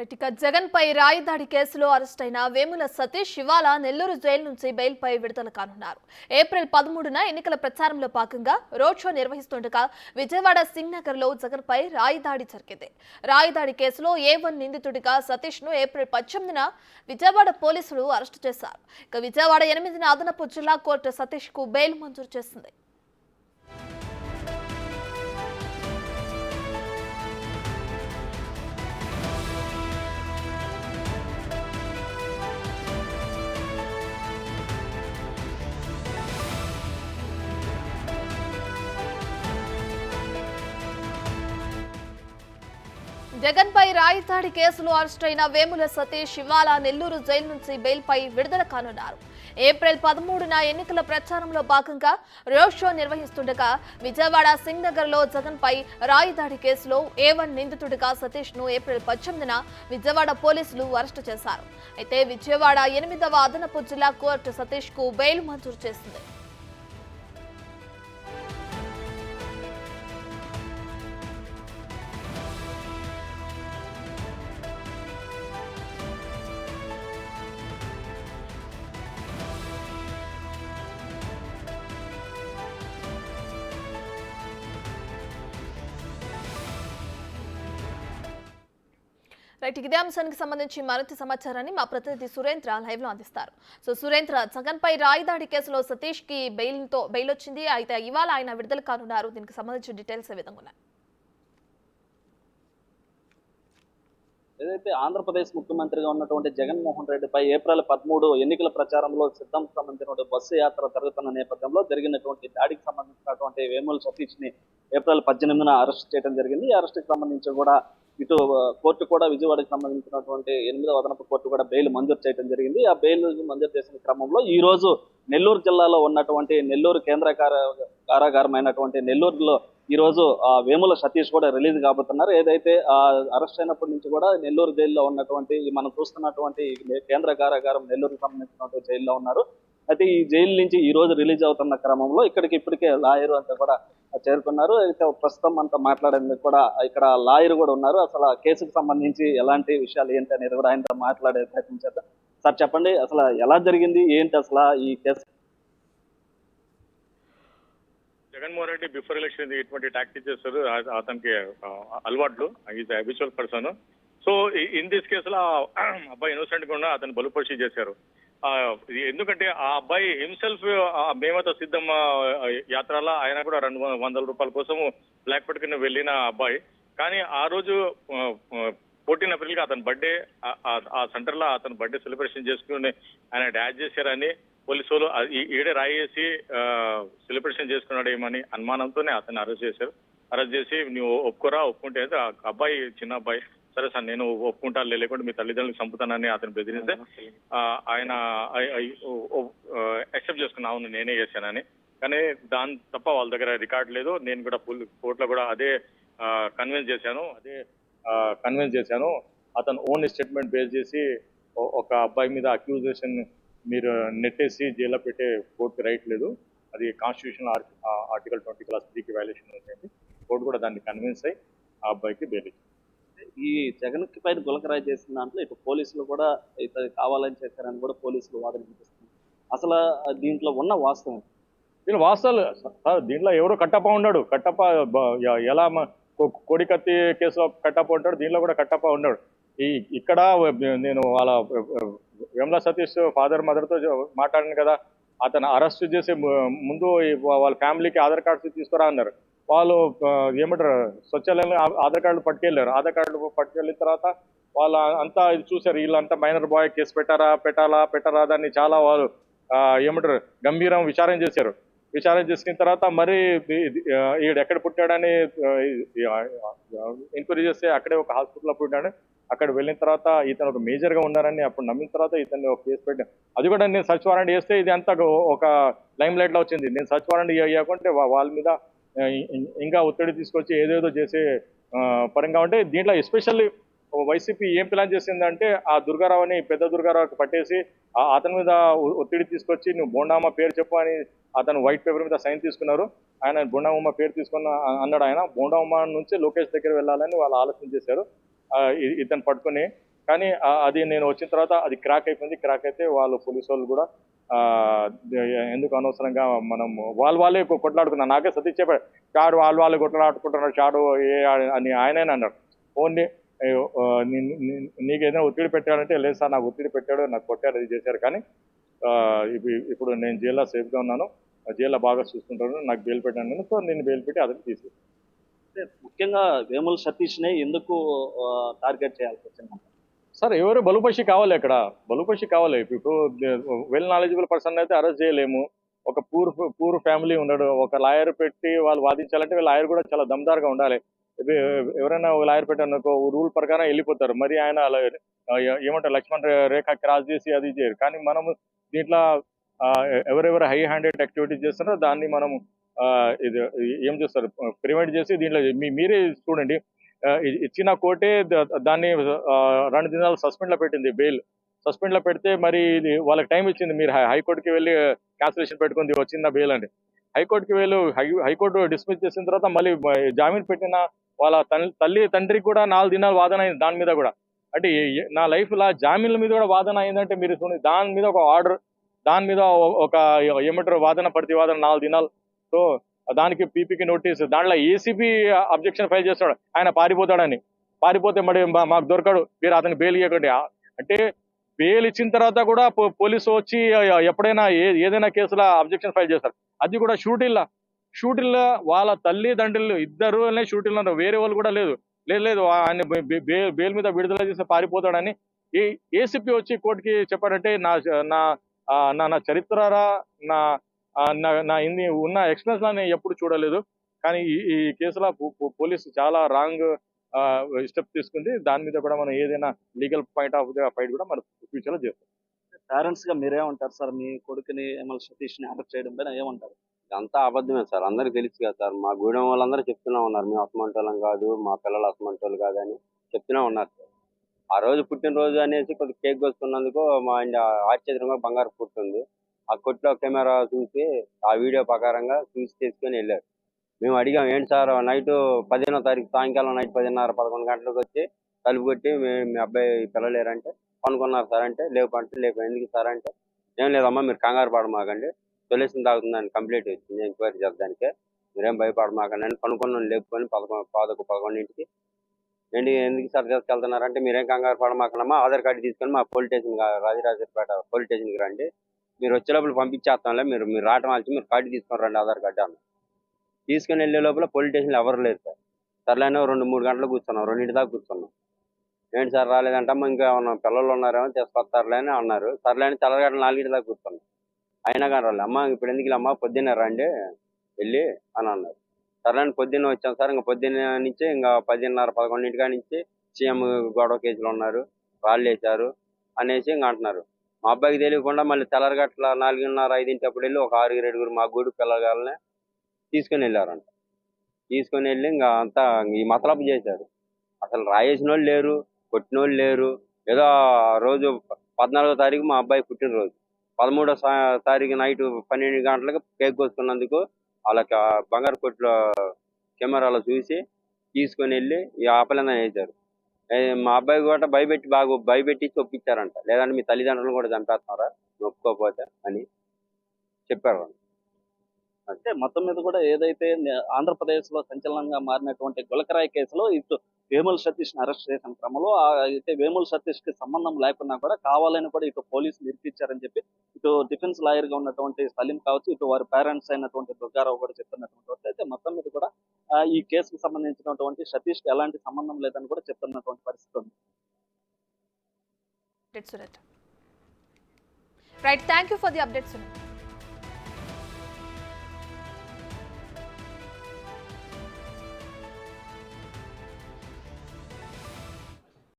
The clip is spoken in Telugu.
ఇక జగన్ పై రాయి దాడి కేసులో అరెస్ట్ అయిన వేముల సతీష్ ఇవాళ నెల్లూరు జైలు నుంచి బెయిల్ పై విడుదల కానున్నారు. ఏప్రిల్ 13న ఎన్నికల ప్రచారంలో భాగంగా రోడ్ షో నిర్వహిస్తుండగా విజయవాడ సింగ్ నగర్ లో జగన్ పై రాయి దాడి జరిగింది. రాయి దాడి కేసులో A1 నిందితుడిగా సతీష్ ను ఏప్రిల్ 18న విజయవాడ పోలీసులు అరెస్టు చేశారు. ఇక విజయవాడ 8న అదనపు జిల్లా కోర్టు సతీష్ కు బెయిల్ మంజూరు చేసింది. జగన్ పై రాయి దాడి కేసులో అరెస్ట్ అయిన వేముల సతీష్ ఇవాళ నెల్లూరు జైలు నుంచి బెయిల్ పై విడుదల కానున్నారు. ఏప్రిల్ 13న ఎన్నికల ప్రచారంలో భాగంగా రోడ్ షో నిర్వహిస్తుండగా విజయవాడ సింగ్ నగర్ లో జగన్ పై రాయి దాడి కేసులో A1 నిందితుడిగా సతీష్ ను ఏప్రిల్ 18న విజయవాడ పోలీసులు అరెస్టు చేశారు. అయితే విజయవాడ 8వ అదనపు జిల్లా కోర్టు సతీష్ కు బెయిల్ మంజూరు చేసింది. రైట్, ఇదే అంశానికి సంబంధించి మరింత సమాచారాన్ని మా ప్రతినిధి సురేంద్ర లైవ్ లో అందిస్తారు. సో సురేంద్ర, జగన్ పై రాయి దాడి కేసులో సతీష్ కి బెయిల్ వచ్చింది. అయితే ఇవాళ ఆయన విడుదల కానున్నారు. దీనికి సంబంధించిన డీటెయిల్స్ ఏ విధంగా ఉన్నాయి? ఏదైతే ఆంధ్రప్రదేశ్ ముఖ్యమంత్రిగా ఉన్నటువంటి జగన్మోహన్ రెడ్డిపై ఏప్రిల్ 13 ఎన్నికల ప్రచారంలో సిద్ధం సంబంధించినటువంటి బస్సు యాత్ర జరుగుతున్న నేపథ్యంలో జరిగినటువంటి దాడికి సంబంధించినటువంటి వేముల సతీష్ ని ఏప్రిల్ 18న అరెస్ట్ చేయడం జరిగింది. ఈ అరెస్ట్ కి సంబంధించి కూడా ఇటు కోర్టు కూడా విజయవాడకి సంబంధించినటువంటి 8వ అదనపు కోర్టు కూడా బెయిల్ మంజూరు చేయడం జరిగింది. ఆ బెయిల్ మంజూరు చేసిన క్రమంలో ఈ రోజు నెల్లూరు జిల్లాలో ఉన్నటువంటి నెల్లూరు కేంద్ర కారాగారమైనటువంటి నెల్లూరులో ఈ రోజు వేముల సతీష్ కూడా రిలీజ్ కాబోతున్నారు. ఏదైతే అరెస్ట్ అయినప్పటి నుంచి కూడా నెల్లూరు జైల్లో ఉన్నటువంటి మనం చూస్తున్నటువంటి కేంద్ర కారాగారం నెల్లూరుకు సంబంధించినటువంటి జైల్లో ఉన్నారు. అయితే ఈ జైలు నుంచి ఈ రోజు రిలీజ్ అవుతున్న క్రమంలో ఇక్కడికి ఇప్పటికే లాయర్ అంతా కూడా చేరుకున్నారు. అయితే ప్రస్తుతం అంతా మాట్లాడేందుకు కూడా ఇక్కడ లాయర్ కూడా ఉన్నారు. అసలు ఆ కేసుకు సంబంధించి ఎలాంటి విషయాలు ఏంటి అనేది కూడా ఆయనతో మాట్లాడే ప్రయత్నం చేద్దాం. సార్ చెప్పండి, అసలు ఎలా జరిగింది ఏంటి అసలు ఈ case? Jaganmohan Reddy before election ఎటువంటి టాక్టిక్స్ చేస్తారు, అతనికి అలవాట్లు, is habitual person. So in this కేసులో అబ్బాయి ఇన్నోసెంట్ గా ఉన్న అతను బలుపరిచి చేశారు. ఎందుకంటే ఆ అబ్బాయి హిమ్సెల్ఫ్ మేమత సిద్ధం యాత్రలో ఆయన కూడా 200 రూపాయల కోసం బ్లాక్ పట్టుకుని వెళ్ళిన అబ్బాయి. కానీ ఆ రోజు 14 ఏప్రిల్ అతని బర్త్డే, ఆ సెంటర్ లో అతను బర్త్డే సెలబ్రేషన్ చేసుకుని ఆయన డాన్స్ చేశారని పోలీసు వాళ్ళు ఈడే రాయేసి సెలబ్రేషన్ చేసుకున్నాడు ఏమని అనుమానంతోనే అతన్ని అరెస్ట్ చేశారు. అరెస్ట్ చేసి నువ్వు ఒప్పుకుంటే అబ్బాయి చిన్న అబ్బాయి, సరే సార్ నేను ఒప్పుకుంటా, లేకుంటే మీ తల్లిదండ్రులకు చంపుతానని అతను బెదిరిస్తే ఆయన యాక్సెప్ట్ చేసుకున్నా, అవును నేనే చేశానని. కానీ దాని తప్ప వాళ్ళ దగ్గర రికార్డ్ లేదు. నేను కూడా కోర్టులో కూడా అదే కన్విన్స్ చేశాను. అతను ఓన్ స్టేట్మెంట్ బేస్ చేసి ఒక అబ్బాయి మీద అక్యూజేషన్ మీరు నెట్టేసి జైల్లో పెట్టే కోర్టుకి రైట్ లేదు, అది కాన్స్టిట్యూషన్ ఆర్టికల్ 20 క్లాస్ 3కి వైలేషన్ ఉంటుంది. కోర్టు కూడా దాన్ని కన్విన్స్ అయ్యి ఆ అబ్బాయికి బెయిల్ ఇచ్చింది. ఈ జగన్ కి పైన గులకరాయి చేసిన దాంట్లో ఇటు పోలీసులు కూడా ఇతను కావాలని చేశారని కూడా పోలీసులు వాదన వినిపిస్తుంది. అసలు దీంట్లో ఉన్న వాస్తవం? దీని వాస్తవాలు దీంట్లో ఎవరో కట్టప్ప ఉన్నాడు. కట్టప్ప ఎలా కోడికత్తి కేసులో కట్టప్ప ఉంటాడు, దీనిలో కూడా కట్టప్ప ఉన్నాడు. ఇక్కడ నేను వాళ్ళ వేముల సతీష్ ఫాదర్ మదర్తో మాట్లాడాను కదా, అతను అరెస్ట్ చేసే ముందు వాళ్ళ ఫ్యామిలీకి ఆధార్ కార్డ్స్ తీసుకురా అన్నారు. వాళ్ళు ఏమంటారు స్వచ్ఛాలయంలో ఆధార్ కార్డులు పట్టుకెళ్ళారు. ఆధార్ కార్డులు పట్టుకెళ్ళిన తర్వాత వాళ్ళు అంతా ఇది చూశారు, వీళ్ళంతా మైనర్ బాయ్ కేసు పెట్టారా దాన్ని చాలా వాళ్ళు ఏమంటారు గంభీరం విచారణ చేశారు. విచారణ చేసిన తర్వాత మరి ఈడు ఎక్కడ పుట్టాడని ఎంక్వైరీ చేస్తే అక్కడే ఒక హాస్పిటల్లో పుట్టాడు. అక్కడ వెళ్ళిన తర్వాత ఇతను ఒక మేజర్ గా ఉన్నారని అప్పుడు నమ్మిన తర్వాత ఇతన్ని ఒక కేసు పెట్టాను. అది కూడా నేను సర్చ్ వారెంట్ చేస్తే ఇది అంతా ఒక లైమ్ లైట్ లో వచ్చింది. నేను సర్చ్ వారెంట్ ఇవ్వకుంటే వాళ్ళ మీద ఇంకా ఒత్తిడి తీసుకొచ్చి ఏదేదో చేసే పరంగా ఉంటే దీంట్లో ఎస్పెషల్లీ వైసీపీ ఏం ప్లాన్ చేసిందంటే ఆ దుర్గారావుని పెద్ద దుర్గారావుకి పట్టేసి అతని మీద ఒత్తిడి తీసుకొచ్చి నువ్వు బోండామ్మ పేరు చెప్పు అని అతను వైట్ పేపర్ మీద సైన్ తీసుకున్నారు. ఆయన బోండామ్మ పేరు తీసుకున్న అన్నాడు. ఆయన బోండామ్మ నుంచి లోకేష్ దగ్గర వెళ్ళాలని వాళ్ళు ఆలోచన చేశారు. ఇతను పట్టుకుని కానీ అది నేను వచ్చిన తర్వాత అది క్రాక్ అయిపోయింది. క్రాక్ అయితే వాళ్ళు పోలీసు వాళ్ళు కూడా ఎందుకు అనవసరంగా మనం వాళ్ళే కొట్లాడుకున్నారు. నాకే సతీష్ చెప్పాడు, చాడు వాళ్ళే కొట్లాడుకుంటున్నారు, చాడు అని ఆయనే అన్నాడు. ఓన్లీ నీకు ఏదైనా ఒత్తిడి పెట్టాడంటే, లేదు సార్ నాకు ఒత్తిడి పెట్టాడు, నాకు కొట్టాడు, అది చేశారు. కానీ ఇప్పుడు నేను జైల్లో సేఫ్గా ఉన్నాను, జైల్లో బాగా చూసుకుంటాను, నాకు బెయిల్ పెట్టాను. సో నేను బెయిల్ పెట్టి అతను తీసేది. ముఖ్యంగా వేముల సతీష్ని ఎందుకు టార్గెట్ చేయాల్సి వచ్చింది సార్? ఎవరు బలుపశి కావాలి, అక్కడ బలుపశి కావాలి. ఇప్పుడు వెల్ నాలెడ్జబుల్ పర్సన్ అయితే అరెస్ట్ చేయలేము. ఒక పూర్ ఫ్యామిలీ ఉన్నాడు, ఒక లాయర్ పెట్టి వాళ్ళు వాదించాలంటే లాయర్ కూడా చాలా దమ్దార్గా ఉండాలి. ఎవరైనా లాయర్ పెట్టారు రూల్ ప్రకారం వెళ్ళిపోతారు. మరి ఆయన ఏమంటారు, లక్ష్మణ్ రేఖ క్రాస్ చేసి అది చేయరు. కానీ మనము దీంట్లో ఎవరెవరు హై హ్యాండెడ్ యాక్టివిటీస్ చేస్తున్నారో దాన్ని మనం ఇది ఏం చేస్తారు, ప్రివెంట్ చేసి దీంట్లో మీరే చూడండి. ఇచ్చిన కోర్టే దాన్ని 2 దినాలు సస్పెండ్ లో పెట్టింది, బెయిల్ సస్పెండ్ లో పెడితే మరి ఇది వాళ్ళకి టైం ఇచ్చింది. మీరు హైకోర్టుకి వెళ్ళి క్యాన్సిలేషన్ పెట్టుకుంది, వచ్చిందా బెయిల్ అండి. హైకోర్టుకి వెళ్ళి హైకోర్టు డిస్మిస్ చేసిన తర్వాత మళ్ళీ జామీన్ పెట్టిన వాళ్ళ తల్లి తండ్రికి కూడా 4 దినాలు వాదన అయింది దాని మీద కూడా. అంటే నా లైఫ్ లా జామీన్ల మీద కూడా వాదన అయిందంటే మీరు చూడండి. దాని మీద ఒక ఆర్డర్, దాని మీద ఒక ఏమంటారు వాదన ప్రతివాదన 4 దినాలు. సో దానికి పీపీకి నోటీస్, దాంట్లో ఏసీబీ అబ్జెక్షన్ ఫైల్ చేస్తాడు, ఆయన పారిపోతాడని. పారిపోతే మరి మాకు దొరకడు, మీరు అతనికి బెయిల్ ఇవ్వకండి అంటే. బెయిల్ ఇచ్చిన తర్వాత కూడా పోలీసు వచ్చి ఎప్పుడైనా ఏదైనా కేసులో అబ్జెక్షన్ ఫైల్ చేస్తారు. అది కూడా షూటిల్లో వాళ్ళ తల్లిదండ్రులు ఇద్దరు షూటిల్లో, వేరే వాళ్ళు కూడా లేదు ఆయన బెయిల్ మీద విడుదల చేసి పారిపోతాడని ఏసీపీ వచ్చి కోర్టుకి చెప్పాడంటే నా చరిత్రరా, నా ఇన్ని ఉన్న ఎక్స్పీరియన్స్ లా నేను ఎప్పుడు చూడలేదు. కానీ ఈ కేసులో పోలీసు చాలా రాంగ్ స్టెప్ తీసుకుంది. దాని మీద కూడా మనం ఏదైనా legal point of the fight కూడా మనం ఫ్యూచర్ లో చేస్తాం. పేరెంట్స్ గా మీరేమంటారు సార్? మీ కొడుకుని వేముల సతీష్ ని అరెస్ట్ చేయడం పైన ఏమంటారు? అంతా అబద్ధమే సార్, అందరికి తెలుసు కదా సార్. మా గూడెం వాళ్ళందరూ చెప్తూనే ఉన్నారు, మేము అసమంటోళ్ళం కాదు, మా పిల్లలు అసమంటోళ్ళు కాదు అని చెప్తూనే ఉన్నారు సార్. ఆ రోజు పుట్టినరోజు అనేసి కొద్దిగా కేక్ కోసుకున్నందుకు మా ఆశ్చర్యంగా బంగారు పుట్టింది. ఆ కొట్లో కెమెరా చూసి ఆ వీడియో ప్రకారంగా చూసి తీసుకొని వెళ్ళారు. మేము అడిగాం, ఏంటి సార్ నైట్ 15వ తారీఖు సాయంకాలం నైట్ 10:30, 11 గంటలకు వచ్చి తలుపు కొట్టి మీ అబ్బాయి పిల్లలేరంటే పనుకున్నారు సార్ అంటే, లేపు ఎందుకు సార్ అంటే, ఏం లేదమ్మా మీరు కంగారు పడమాకండి, సొల్యూషన్ తాగుతుందని కంప్లీట్ వచ్చింది ఎంక్వైరీ చేద్దానికే, మీరేం భయపడమాకండి అని పనుకున్నాను. లేపుకొని 11:00కి ఎందుకు సార్ తీసుకెళ్తున్నారంటే, మీరేం కంగారు పడమాకనమ్మా, ఆధార్ కార్డు తీసుకొని మా పోలీస్ స్టేషన్ రాజరాజపేట పోలీస్ స్టేషన్కి రండి, మీరు వచ్చే లోపల పంపించేస్తాంలే, మీరు రావటం ఆల్చి మీరు కార్డు తీసుకొని రండి ఆధార్ కార్డు అన్న. తీసుకుని వెళ్ళే లోపల పోలీస్ స్టేషన్లో ఎవరు లేదు సార్. సర్లేనో 2-3 గంటలు కూర్చున్నాం, 2 దాకా కూర్చున్నాం. ఏంటి సార్ రాలేదంటమ్మా, ఇంకా ఏమన్నా పిల్లలు ఉన్నారేమో తీసుకొస్తారులే అని అన్నారు. సర్లేని తెల్లగడ్డ 4 దాకా కూర్చున్నాం, అయినా కానీ రాలేదు. అమ్మ ఇప్పుడు ఎందుకు అమ్మా, పొద్దున్నే రండి వెళ్ళి అని అన్నారు. సర్లేని పొద్దున్నే వచ్చాం సార్. ఇంకా పొద్దున్న నుంచి ఇంకా 10:30, 11 నుంచి సీఎం గొడవ కేసులు ఉన్నారు, రాళ్ళు వేశారు అనేసి ఇంకా అంటున్నారు. మా అబ్బాయికి తెలియకుండా మళ్ళీ తెల్లరగట్ల 4:30, 5 అప్పుడు వెళ్ళి ఒక 6-7 మా గూడు పిల్లగాలని తీసుకొని వెళ్ళారంట. తీసుకొని వెళ్ళి ఇంకా అంతా ఈ మతలబు చేశారు. అసలు రాయేసిన వాళ్ళు లేరు, కొట్టిన వాళ్ళు లేరు. ఏదో రోజు 14వ తారీఖు మా అబ్బాయి పుట్టినరోజు, 13వ తారీఖు నైట్ 12 గంటలకు కేక్ కోసుకున్నందుకు వాళ్ళకి బంగారు కొట్లో కెమెరాలో చూసి తీసుకొని వెళ్ళి ఈ ఆపలేదని వేశారు. మా అబ్బాయి కూడా భయపెట్టి ఒప్పించారంట, లేదంటే మీ తల్లిదండ్రులను కూడా చంపేస్తున్నారా ఒప్పుకోకపోతే అని చెప్పారు. అంటే మొత్తం మీద కూడా ఏదైతే ఆంధ్రప్రదేశ్ లో సంచలనంగా మారినటువంటి గులకరాయి కేసులో ఇటు వేముల సతీష్ ని అరెస్ట్ చేసిన క్రమంలో అయితే వేముల సతీష్ కి సంబంధం లేకున్నా కూడా కావాలని కూడా ఇటు పోలీసులు ఇరికిచ్చారని చెప్పి ఇటు డిఫెన్స్ లాయర్ గా ఉన్నటువంటి సలీం కావచ్చు, ఇటు వారి పేరెంట్స్ అయినటువంటి దుర్గారావు కూడా చెప్తున్నటువంటి అయితే మొత్తం మీద కూడా ఈ కేసుకు సంబంధించినటువంటి సతీష్ కి ఎలాంటి సంబంధం లేదని కూడా చెప్తున్నటువంటి పరిస్థితి ఉంది. Right, thank you for the updates.